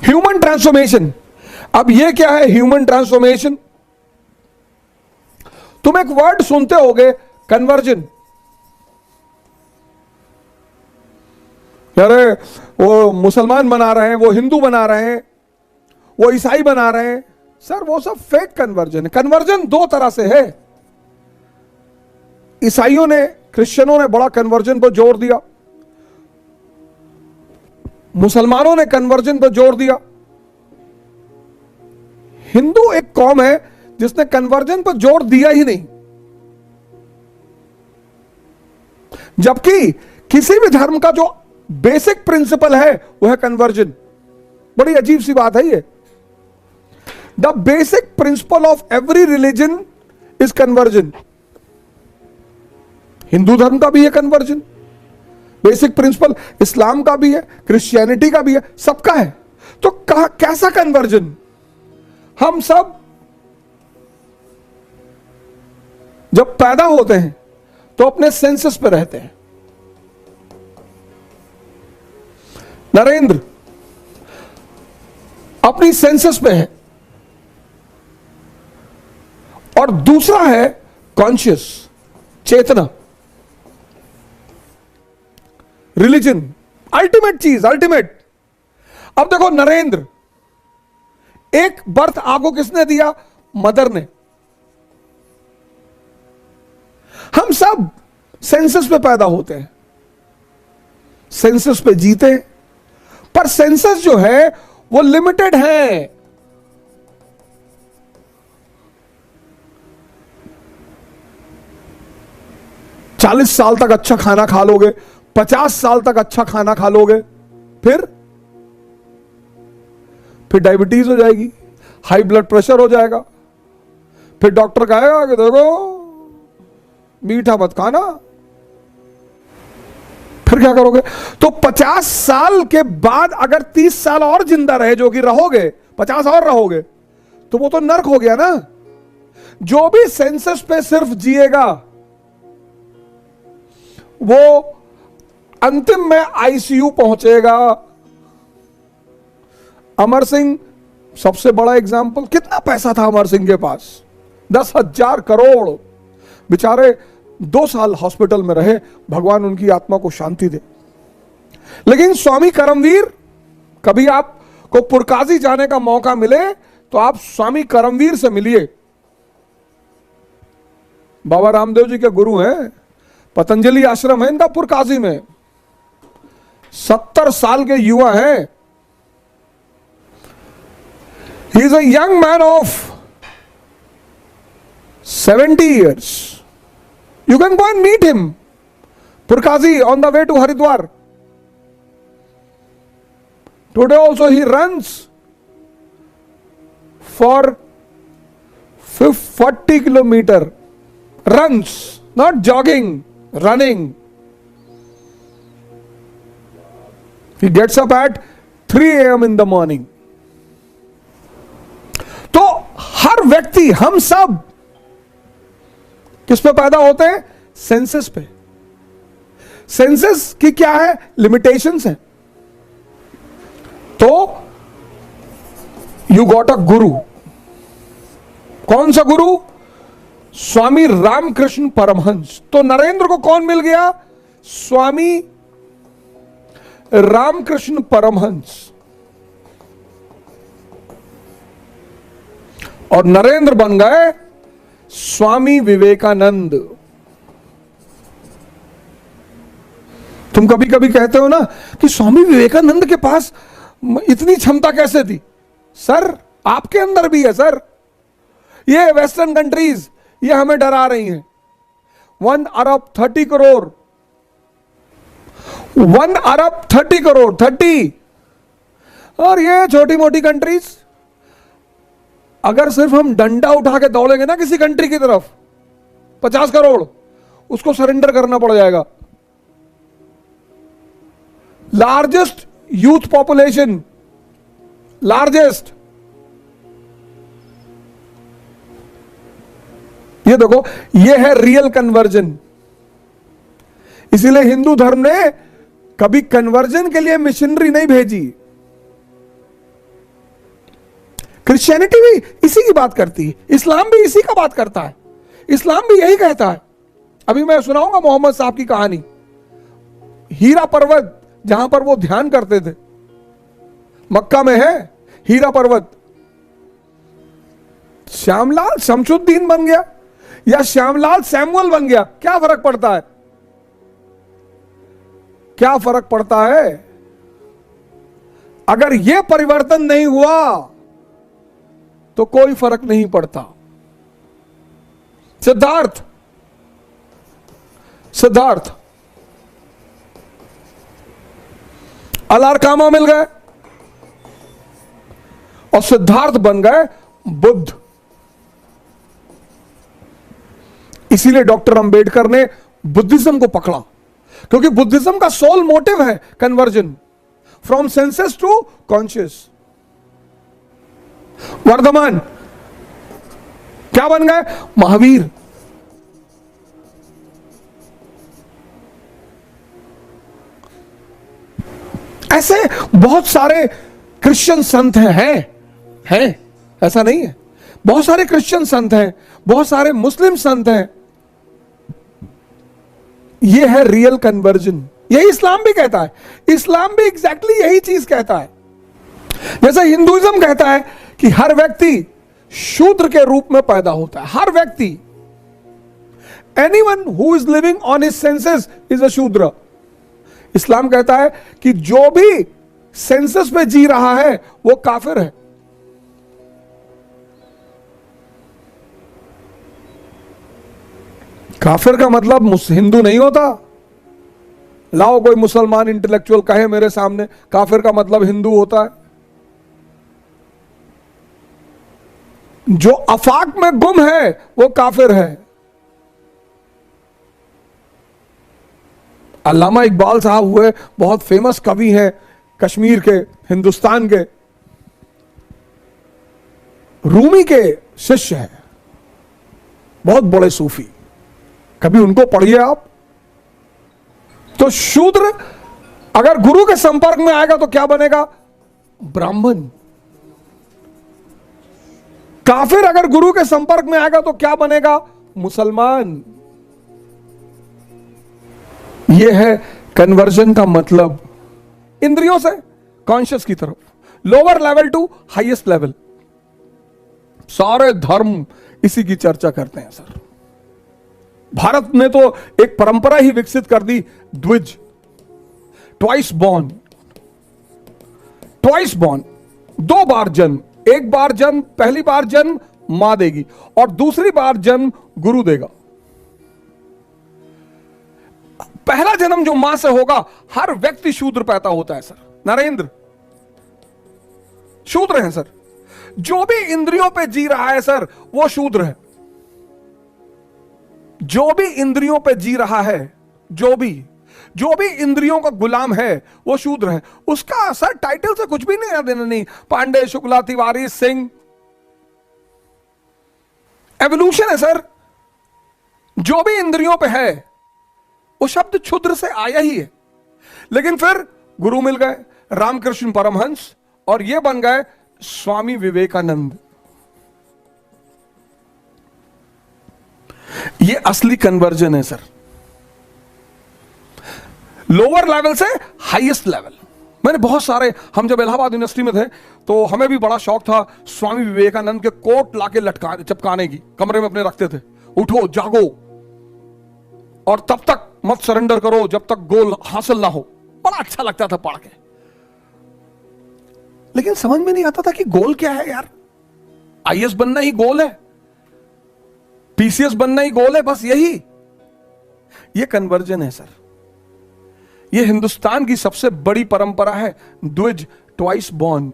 Human transformation. अब ये क्या है ह्यूमन ट्रांसफॉर्मेशन? तुम एक वर्ड सुनते होगे, कन्वर्जन। अरे वो मुसलमान बना रहे हैं, वो हिंदू बना रहे हैं, वो ईसाई बना रहे हैं। सर वो सब फेक कन्वर्जन है। कन्वर्जन दो तरह से है। ईसाइयों ने, क्रिश्चियनों ने बड़ा कन्वर्जन पर जोर दिया, मुसलमानों ने कन्वर्जन पर जोर दिया। हिंदू एक कौम है जिसने कन्वर्जन पर जोर दिया ही नहीं। जबकि किसी भी धर्म का जो बेसिक प्रिंसिपल है वो है कन्वर्जन। बड़ी अजीब सी बात है ये। The basic principle of every religion is conversion. Hindu धर्म का भी है कन्वर्जन, बेसिक प्रिंसिपल इस्लाम का भी है, क्रिश्चियनिटी का भी है, सबका है। तो कैसा कन्वर्जन? हम सब जब पैदा होते हैं तो अपने सेंसस पे रहते हैं। नरेंद्र अपनी सेंसस पे है, और दूसरा है कॉन्शियस, चेतना, रिलीजन, अल्टीमेट चीज, अल्टीमेट। अब देखो नरेंद्र, एक बर्थ आपको किसने दिया? मदर ने। हम सब सेंसस पे पैदा होते हैं, सेंसस पे जीते हैं, पर सेंसस जो है वो लिमिटेड है। चालीस साल तक अच्छा खाना खा लोगे, 50 साल तक अच्छा खाना खा लोगे, फिर डायबिटीज हो जाएगी, हाई ब्लड प्रेशर हो जाएगा, फिर डॉक्टर कहेगा कि देखो मीठा मत खाना, फिर क्या करोगे? तो 50 साल के बाद अगर 30 साल और जिंदा रहे, जो कि रहोगे, 50 और रहोगे, तो वो तो नर्क हो गया ना। जो भी सेंसस पे सिर्फ जिएगा वो अंतिम में आईसीयू पहुंचेगा। अमर सिंह सबसे बड़ा एग्जाम्पल। कितना पैसा था अमर सिंह के पास? 10,000 करोड़। बेचारे 2 साल हॉस्पिटल में रहे, भगवान उनकी आत्मा को शांति दे। लेकिन स्वामी करमवीर, कभी आपको पुरकाजी जाने का मौका मिले तो आप स्वामी करमवीर से मिलिए। बाबा रामदेव जी के गुरु हैं, पतंजलि आश्रम है इनका पुरकाजी में। 70 साल के युवा हैं। He is a young man of 70 years. You can go and meet him. Purkazi on the way to Haridwar. Today also he runs for 40 kilometer. Runs, not jogging, running. He gets up at 3 a.m. in the morning. तो हर व्यक्ति, हम सब किस पे पैदा होते हैं? Census पे। सेंसस की क्या है? लिमिटेशंस है। तो यू गॉट अ गुरु। कौन सा गुरु? स्वामी रामकृष्ण परमहंस। तो नरेंद्र को कौन मिल गया? स्वामी रामकृष्ण परमहंस। और नरेंद्र बन गए स्वामी विवेकानंद। तुम कभी कभी कहते हो ना कि स्वामी विवेकानंद के पास इतनी क्षमता कैसे थी? सर आपके अंदर भी है सर। ये वेस्टर्न कंट्रीज ये हमें डरा रही हैं। 1 अरब 30 करोड़, 1 अरब 30 करोड़, 30। और ये छोटी मोटी कंट्रीज, अगर सिर्फ हम डंडा उठा के दौड़ेंगे ना किसी कंट्री की तरफ, 50 करोड़, उसको सरेंडर करना पड़ जाएगा। Largest youth population, largest. ये देखो, ये है रियल कन्वर्जन। इसीलिए हिंदू धर्म ने कभी कन्वर्जन के लिए मिशनरी नहीं भेजी। क्रिश्चियनिटी भी इसी की बात करती है, इस्लाम भी इसी का बात करता है, इस्लाम भी यही कहता है। अभी मैं सुनाऊंगा मोहम्मद साहब की कहानी। हीरा पर्वत जहां पर वो ध्यान करते थे, मक्का में है हीरा पर्वत। श्यामलाल शमशुद्दीन बन गया या श्यामलाल सैमुअल बन गया, क्या फर्क पड़ता है? क्या फर्क पड़ता है? अगर यह परिवर्तन नहीं हुआ तो कोई फर्क नहीं पड़ता। सिद्धार्थ अलारकामा मिल गए और सिद्धार्थ बन गए बुद्ध। इसीलिए डॉक्टर अंबेडकर ने बुद्धिज्म को पकड़ा, क्योंकि बुद्धिज्म का सोल मोटिव है conversion from senses to conscious. Vardhaman क्या बन गए? महावीर। ऐसे बहुत सारे क्रिश्चियन संत हैं, ऐसा नहीं है। बहुत सारे क्रिश्चियन संत हैं, बहुत सारे मुस्लिम संत हैं। यह है रियल कन्वर्जन। यही इस्लाम भी कहता है। इस्लाम भी एग्जैक्टली यही चीज कहता है। जैसे हिंदुइज्म कहता है कि हर व्यक्ति शूद्र के रूप में पैदा होता है, हर व्यक्ति। Anyone who is living on his senses is a शूद्र। इस्लाम कहता है कि जो भी सेंसस पे जी रहा है वो काफिर है। काफिर का मतलब हिंदू नहीं होता। लाओ कोई मुसलमान इंटेलेक्चुअल कहे मेरे सामने काफिर का मतलब हिंदू होता है। जो आफाक में गुम है वो काफिर है। अल्लामा इकबाल साहब हुए बहुत फेमस कवि हैं कश्मीर के, हिंदुस्तान के। रूमी के शिष्य हैं, बहुत बड़े सूफी। कभी उनको पढ़िए आप। तो शूद्र अगर गुरु के संपर्क में आएगा तो क्या बनेगा? ब्राह्मण। काफिर अगर गुरु के संपर्क में आएगा तो क्या बनेगा? मुसलमान। यह है कन्वर्जन का मतलब। इंद्रियों से कॉन्शियस की तरफ, lower level to highest level. सारे धर्म इसी की चर्चा करते हैं सर। भारत ने तो एक परंपरा ही विकसित कर दी, द्विज, ट्वाइस बॉर्न। ट्वाइस बॉर्न, 2 बार जन्म। एक बार जन्म, पहली बार जन्म मां देगी और दूसरी बार जन्म गुरु देगा। पहला जन्म जो मां से होगा, हर व्यक्ति शूद्र पैदा होता है सर। नरेंद्र शूद्र हैं सर। जो भी इंद्रियों पे जी रहा है सर वो शूद्र है। जो भी इंद्रियों पे जी रहा है, जो भी इंद्रियों का गुलाम है वो शूद्र है। उसका सर टाइटल से कुछ भी नहीं देना, नहीं पांडे, शुक्ला, तिवारी, सिंह। एवोल्यूशन है सर। जो भी इंद्रियों पे है वो शब्द क्षुद्र से आया ही है। लेकिन फिर गुरु मिल गए, रामकृष्ण परमहंस, और ये बन गए स्वामी विवेकानंद। ये असली कन्वर्जन है सर। लोअर लेवल से हाईएस्ट लेवल। मैंने बहुत सारे, हम जब इलाहाबाद यूनिवर्सिटी में थे तो हमें भी बड़ा शौक था स्वामी विवेकानंद के कोट लाके चिपकाने की, कमरे में अपने रखते थे। उठो, जागो और तब तक मत सरेंडर करो जब तक गोल हासिल ना हो। बड़ा अच्छा लगता था पढ़ के, लेकिन समझ में नहीं आता था कि गोल क्या है यार। आईएएस बनना ही गोल है, पीसीएस बनना ही गोल है, बस यही। ये कन्वर्जन है सर। ये हिंदुस्तान की सबसे बड़ी परंपरा है, द्विज, ट्वाइस बॉर्न।